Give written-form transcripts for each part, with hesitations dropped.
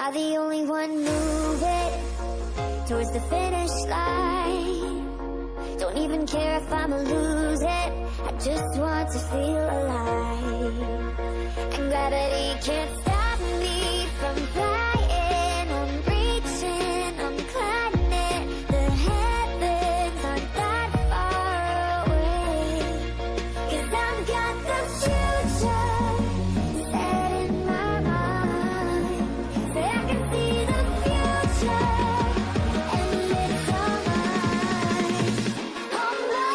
Am I the only one moving towards the finish line? Don't even care if I'ma lose it, I just want to feel alive. And gravity can't stop me from flying. I'm reaching, I'm climbing. The heavens aren't that far away. 'Cause I've got the future set in my mind. Say I can see the future, and it's all mine. All mine.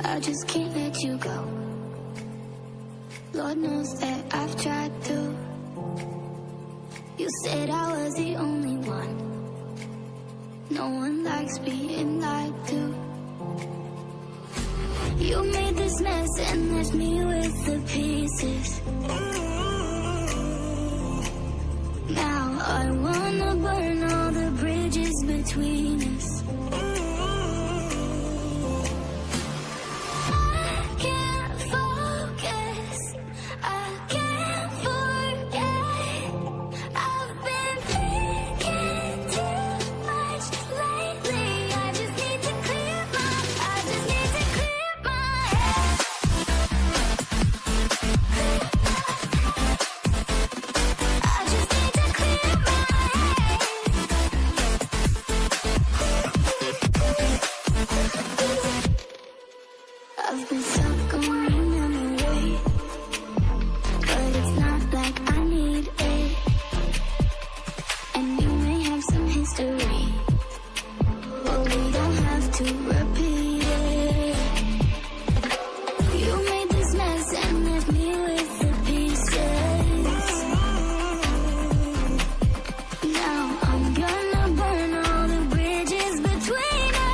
I just can't let you go. Lord knows that I've tried to. You said I was the only one. No one likes being lied to. You made this mess and left me with the pieces. Now I wanna burn all the bridges between us. I've been stuck on your memory, but it's not like I need it. And you may have some history, but we don't have to repeat it. You made this mess and left me with the pieces. Now I'm gonna burn all the bridges between us.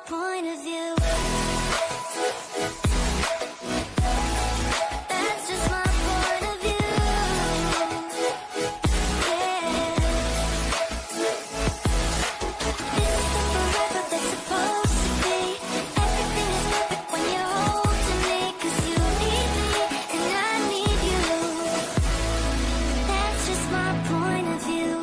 point of view. That's just my point of view. Yeah. This is the forever that's supposed to be. Everything is perfect when you're holding me. 'Cause you need me and I need you. That's just my point of view.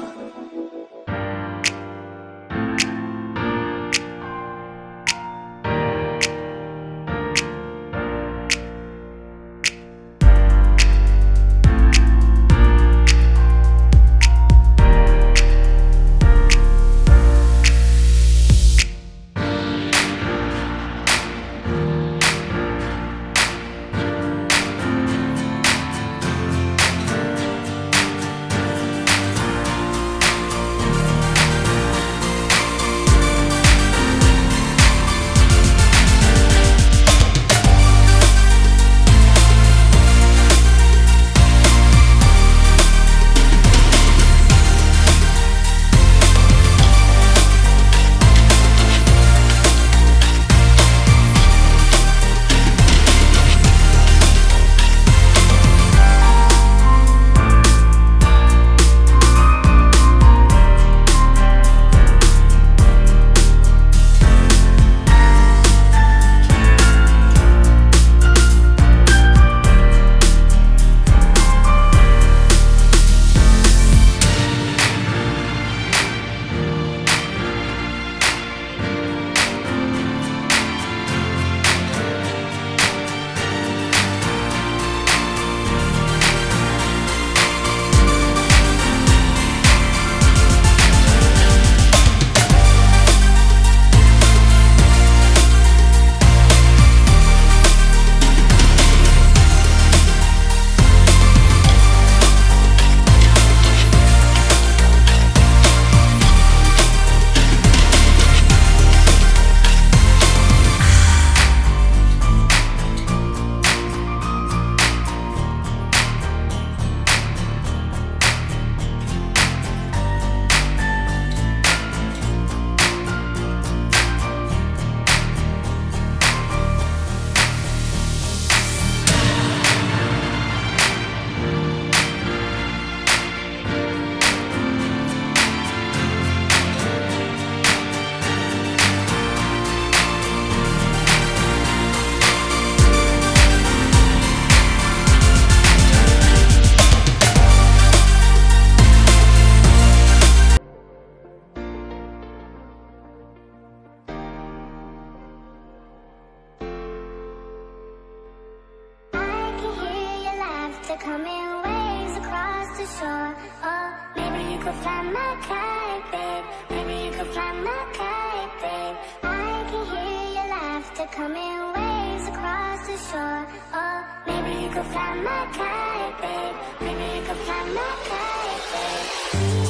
Coming waves across the shore. Oh, maybe you could fly my kite, babe. Maybe you could fly my kite, babe. I can hear your laughter coming waves across the shore. Oh, maybe you could fly my kite, babe. Maybe you could fly my kite, babe.